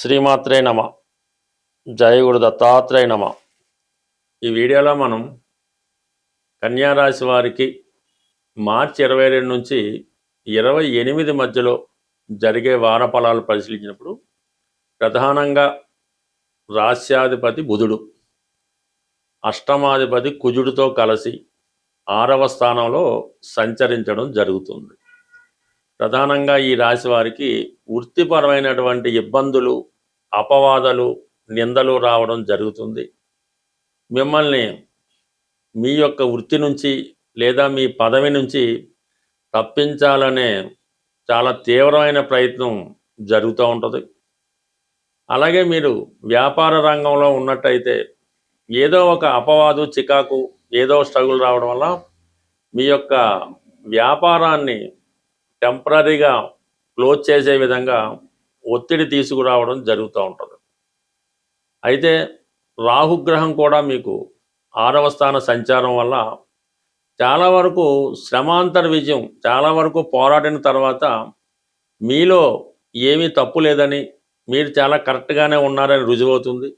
శ్రీమాత్రే నమ. జయ గురు దత్తాత్రేయ నమ. ఈ వీడియోలో మనం కన్యారాశి వారికి మార్చి 22 నుంచి 28 మధ్యలో జరిగే వార ఫలాలు పరిశీలించినప్పుడు ప్రధానంగా రాశ్యాధిపతి బుధుడు అష్టమాధిపతి కుజుడితో కలిసి 6వ స్థానంలో సంచరించడం జరుగుతుంది. ప్రధానంగా ఈ రాశి వారికి వృత్తిపరమైనటువంటి ఇబ్బందులు, అపవాదాలు, నిందలు రావడం జరుగుతుంది. మిమ్మల్ని మీ యొక్క వృత్తి నుంచి లేదా మీ పదవి నుంచి తప్పించాలనే చాలా తీవ్రమైన ప్రయత్నం జరుగుతూ ఉంటుంది. అలాగే మీరు వ్యాపార రంగంలో ఉన్నట్టయితే ఏదో ఒక అపవాదు, చికాకు, ఏదో స్ట్రగుల్ రావడం వల్ల మీ యొక్క వ్యాపారాన్ని టెంపరీగా క్లోజ్ చేసే విధంగా ఒత్తిడి తీసుకురావడం జరుగుతూ ఉంటుంది. అయితే రాహుగ్రహం కూడా మీకు 6వ స్థాన సంచారం వల్ల చాలా వరకు శ్రమాంతర విజయం, చాలా వరకు పోరాడిన తర్వాత మీలో ఏమీ తప్పు లేదని, మీరు చాలా కరెక్ట్గానే ఉన్నారని రుజువవుతుంది.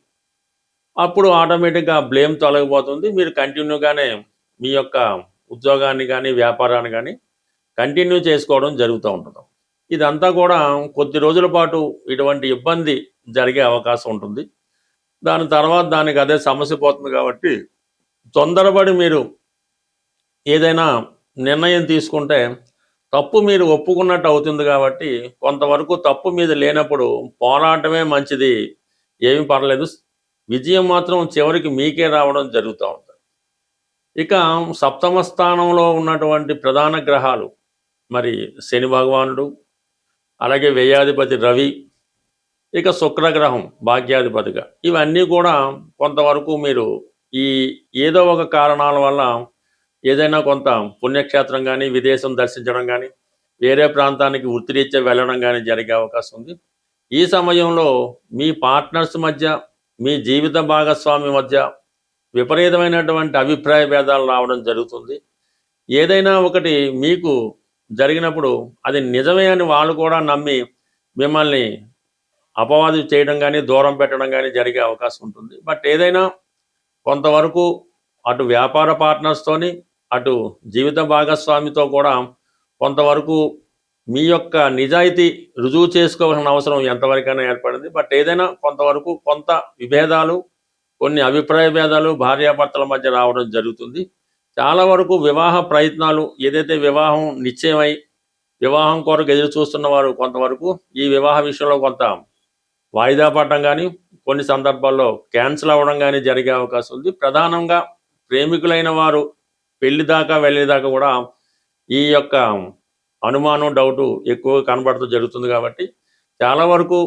అప్పుడు ఆటోమేటిక్గా బ్లేమ్ తొలగిపోతుంది. మీరు కంటిన్యూగానే మీ యొక్క ఉద్యోగాన్ని కానీ వ్యాపారాన్ని కానీ కంటిన్యూ చేసుకోవడం జరుగుతూ ఉంటుంది. ఇదంతా కూడా కొద్ది రోజుల పాటు ఇటువంటి ఇబ్బంది జరిగే అవకాశం ఉంటుంది. దాని తర్వాత దానికి అదే సమస్య పోతుంది. కాబట్టి తొందరపడి మీరు ఏదైనా నిర్ణయం తీసుకుంటే తప్పు మీరు ఒప్పుకున్నట్టు అవుతుంది. కాబట్టి కొంతవరకు తప్పు మీద లేనప్పుడు పోరాటమే మంచిది, ఏమీ పర్లేదు, విజయం మాత్రం చివరికి మీకే రావడం జరుగుతూ ఉంటుంది. ఇక 7వ స్థానంలో ఉన్నటువంటి ప్రధాన గ్రహాలు మరి శని భగవానుడు, అలాగే వ్యయాధిపతి రవి, ఇక శుక్రగ్రహం భాగ్యాధిపతిగా, ఇవన్నీ కూడా కొంతవరకు మీరు ఈ ఏదో ఒక కారణాల వల్ల ఏదైనా కొంత పుణ్యక్షేత్రం కానీ, విదేశం దర్శించడం కానీ, వేరే ప్రాంతానికి వృత్తిరీత్యా వెళ్ళడం కానీ జరిగే అవకాశం ఉంది. ఈ సమయంలో మీ పార్ట్నర్స్ మధ్య, మీ జీవిత భాగస్వామి మధ్య విపరీతమైనటువంటి అభిప్రాయ భేదాలు రావడం జరుగుతుంది. ఏదైనా ఒకటి మీకు జరిగినప్పుడు అది నిజమే అని వాళ్ళు కూడా నమ్మి మిమ్మల్ని అపవాదు చేయడం కానీ, దూరం పెట్టడం కానీ జరిగే అవకాశం ఉంటుంది. బట్ ఏదైనా కొంతవరకు అటు వ్యాపార పార్ట్నర్స్తోని, అటు జీవిత భాగస్వామితో కూడా కొంతవరకు మీ యొక్క నిజాయితీ రుజువు చేసుకోవాల్సిన అవసరం ఎంతవరకైనా ఏర్పడింది. బట్ ఏదైనా కొంతవరకు కొంత విభేదాలు, కొన్ని అభిప్రాయ భేదాలు భార్యాభర్తల మధ్య రావడం జరుగుతుంది. చాలా వరకు వివాహ ప్రయత్నాలు, ఏదైతే వివాహం నిశ్చయమై వివాహం కొరకు ఎదురు చూస్తున్న వారు కొంతవరకు ఈ వివాహ విషయంలో కొంత వాయిదా పడడం కానీ, కొన్ని సందర్భాల్లో క్యాన్సిల్ అవ్వడం కానీ జరిగే అవకాశం ఉంది. ప్రధానంగా ప్రేమికులైన వారు పెళ్లి దాకా వెళ్ళేదాకా కూడా ఈ యొక్క అనుమానం, డౌటు ఎక్కువగా కనబడుతూ జరుగుతుంది. కాబట్టి చాలా వరకు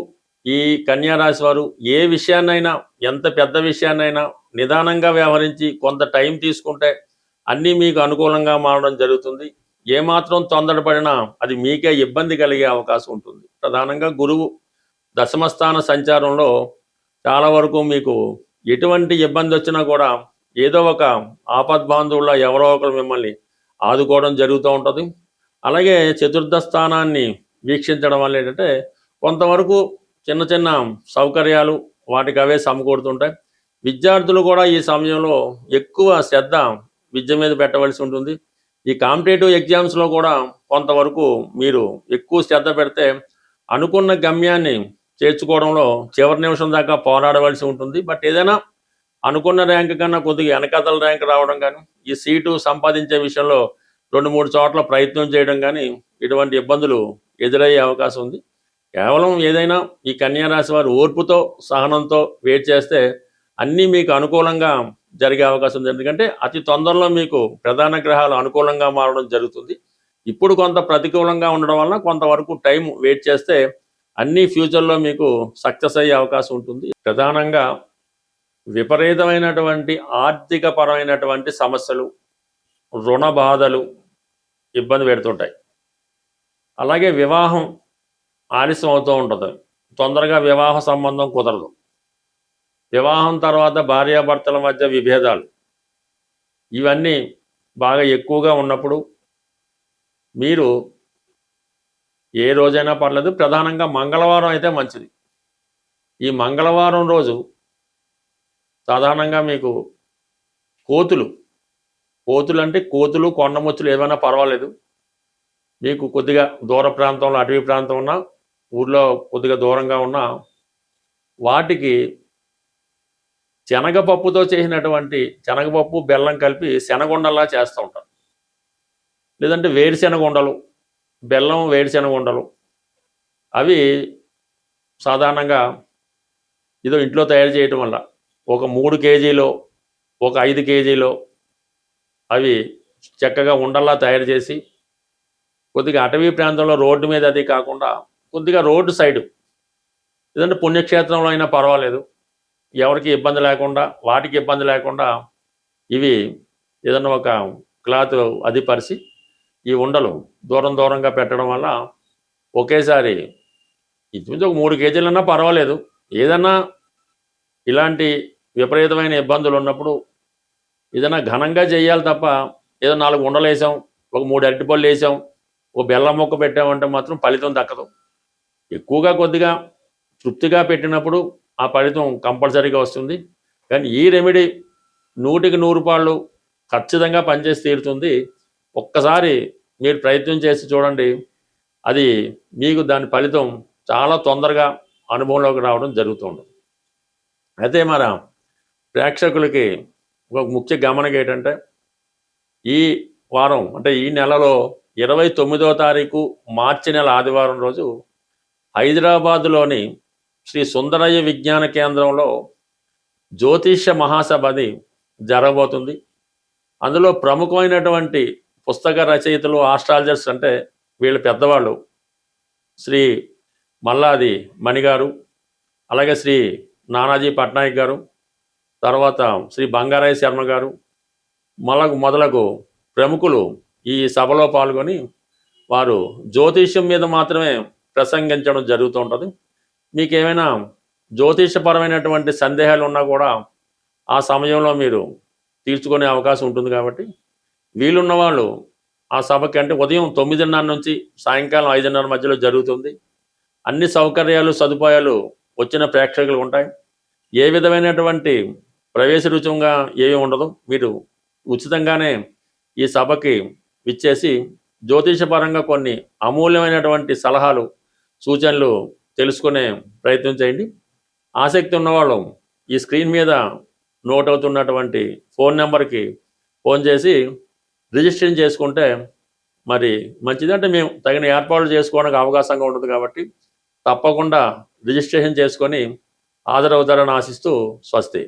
ఈ కన్యారాశి వారు ఏ విషయాన్నైనా, ఎంత పెద్ద విషయాన్నైనా నిదానంగా వ్యవహరించి కొంత టైం తీసుకుంటే అన్నీ మీకు అనుకూలంగా మారడం జరుగుతుంది. ఏమాత్రం తొందరపడినా అది మీకే ఇబ్బంది కలిగే అవకాశం ఉంటుంది. ప్రధానంగా గురువు 10వ స్థాన సంచారంలో చాలా వరకు మీకు ఎటువంటి ఇబ్బంది వచ్చినా కూడా ఏదో ఒక ఆపద్బాంధవుల్లో ఎవరో ఒకరు మిమ్మల్ని ఆదుకోవడం జరుగుతూ ఉంటుంది. అలాగే 4థ స్థానాన్ని వీక్షించడం వల్ల ఏంటంటే కొంతవరకు చిన్న చిన్న సౌకర్యాలు వాటికి అవే సమకూరుతుంటాయి. విద్యార్థులు కూడా ఈ సమయంలో ఎక్కువ శ్రద్ధ విద్య మీద పెట్టవలసి ఉంటుంది. ఈ కాంపిటేటివ్ ఎగ్జామ్స్లో కూడా కొంతవరకు మీరు ఎక్కువ శ్రద్ధ పెడితే అనుకున్న గమ్యాన్ని చేర్చుకోవడంలో చివరి నిమిషం దాకా పోరాడవలసి ఉంటుంది. బట్ ఏదైనా అనుకున్న ర్యాంక్ కన్నా కొద్దిగా వెనకతల ర్యాంక్ రావడం కానీ, ఈ సీటు సంపాదించే విషయంలో 2-3 చోట్ల ప్రయత్నం చేయడం కానీ ఇటువంటి ఇబ్బందులు ఎదురయ్యే అవకాశం ఉంది. కేవలం ఏదైనా ఈ కన్యారాశి వారు ఓర్పుతో, సహనంతో వెయిట్ చేస్తే అన్నీ మీకు అనుకూలంగా జరిగే అవకాశం ఉంది. ఎందుకంటే అతి తొందరలో మీకు ప్రధాన గ్రహాలు అనుకూలంగా మారడం జరుగుతుంది. ఇప్పుడు కొంత ప్రతికూలంగా ఉండడం వల్ల కొంతవరకు టైం వెయిట్ చేస్తే అన్ని ఫ్యూచర్లో మీకు సక్సెస్ అయ్యే అవకాశం ఉంటుంది. ప్రధానంగా విపరీతమైనటువంటి ఆర్థిక పరమైనటువంటి సమస్యలు, రుణ బాధలు ఇబ్బంది పెడుతుంటాయి. అలాగే వివాహం ఆలస్యం అవుతూ ఉంటుంది. తొందరగా వివాహ సంబంధం కుదరదు. వివాహం తర్వాత భార్యాభర్తల మధ్య విభేదాలు, ఇవన్నీ బాగా ఎక్కువగా ఉన్నప్పుడు మీరు ఏ రోజైనా పర్లేదు, ప్రధానంగా మంగళవారం అయితే మంచిది. ఈ మంగళవారం రోజు సాధారణంగా మీకు కోతులు అంటే కోతులు కొండముచ్చులు ఏమైనా పర్వాలేదు. మీకు కొద్దిగా దూర ప్రాంతంలో అటవీ ప్రాంతం ఉన్నా ఊర్లో కొద్దిగా దూరంగా ఉన్న వాటికి శనగపప్పుతో చేసినటువంటి శనగపప్పు బెల్లం కలిపి శనగుండల్లా చేస్తూ ఉంటారు. లేదంటే వేరుశెనగ ఉండలు, బెల్లం వేరుశెనగ ఉండలు, అవి సాధారణంగా ఏదో ఇంట్లో తయారు చేయటం వల్ల ఒక 3 కేజీలో ఒక 5 కేజీలో అవి చక్కగా ఉండల్లా తయారు చేసి కొద్దిగా అటవీ ప్రాంతంలో రోడ్డు మీద అది కాకుండా కొద్దిగా రోడ్డు సైడు లేదంటే పుణ్యక్షేత్రంలో అయినా పర్వాలేదు, ఎవరికి ఇబ్బంది లేకుండా వాటికి ఇబ్బంది లేకుండా ఇవి ఏదన్నా ఒక క్లాత్ అది పరిచి ఈ ఉండలు దూరంగా పెట్టడం వల్ల ఒకేసారి ఇంచుమించు ఒక 3 కేజీలన్నా పర్వాలేదు. ఏదన్నా ఇలాంటి విపరీతమైన ఇబ్బందులు ఉన్నప్పుడు ఏదైనా ఘనంగా చేయాలి తప్ప ఏదో 4 ఉండలు వేసాం, ఒక 3 అరటిపళ్ళు వేసాం, ఒక బెల్లం మొక్క పెట్టామంటే మాత్రం ఫలితం దక్కదు. ఎక్కువగా కొద్దిగా తృప్తిగా పెట్టినప్పుడు ఆ ఫలితం కంపల్సరీగా వస్తుంది. కానీ ఈ రెమెడీ 100కి 100 రూపాయలు ఖచ్చితంగా పనిచేసి తీరుతుంది. ఒక్కసారి మీరు ప్రయత్నం చేసి చూడండి, అది మీకు దాని ఫలితం చాలా తొందరగా అనుభవంలోకి రావడం జరుగుతుంది. అయితే మన ప్రేక్షకులకి ఒక ముఖ్య గమనిక ఏంటంటే, ఈ వారం అంటే ఈ నెలలో 29వ తారీఖు మార్చి నెల ఆదివారం రోజు హైదరాబాదులోని శ్రీ సుందరయ్య విజ్ఞాన కేంద్రంలో జ్యోతిష్య మహాసభని జరగబోతుంది. అందులో ప్రముఖమైనటువంటి పుస్తక రచయితలు, ఆస్ట్రాలజర్స్ అంటే వీళ్ళ పెద్దవాళ్ళు శ్రీ మల్లాది మణిగారు, అలాగే శ్రీ నానాజీ పట్నాయక్ గారు, తర్వాత శ్రీ బంగారయ్య శర్మ గారు మొదలగు ప్రముఖులు ఈ సభలో పాల్గొని వారు జ్యోతిష్యం మీద మాత్రమే ప్రసంగించడం జరుగుతూ ఉంటుంది. మీకు ఏమైనా జ్యోతిషపరమైనటువంటి సందేహాలు ఉన్నా కూడా ఆ సమయంలో మీరు తీర్చుకునే అవకాశం ఉంటుంది. కాబట్టి వీలున్న వాళ్ళు ఆ సభకి, అంటే ఉదయం 9:30 నుంచి సాయంకాలం 5:30 మధ్యలో జరుగుతుంది. అన్ని సౌకర్యాలు సదుపాయాలు వచ్చిన ప్రేక్షకులు ఉంటాయి. ఏ విధమైనటువంటి ప్రవేశ రుచుంగా ఏమీ ఉండదు. మీరు ఉచితంగానే ఈ సభకి విచ్చేసి జ్యోతిషపరంగా కొన్ని అమూల్యమైనటువంటి సలహాలు, సూచనలు తెలుసుకునే ప్రయత్నం చేయండి. ఆసక్తి ఉన్నవాళ్ళు ఈ స్క్రీన్ మీద నోట్ అవుతున్నటువంటి ఫోన్ నెంబర్కి ఫోన్ చేసి రిజిస్ట్రేషన్ చేసుకుంటే మరి మంచిది. అంటే మేము తగిన ఏర్పాట్లు చేసుకోవడానికి అవకాశంగా ఉంటుంది. కాబట్టి తప్పకుండా రిజిస్ట్రేషన్ చేసుకొని హాజరవుతారని ఆశిస్తూ స్వస్తి.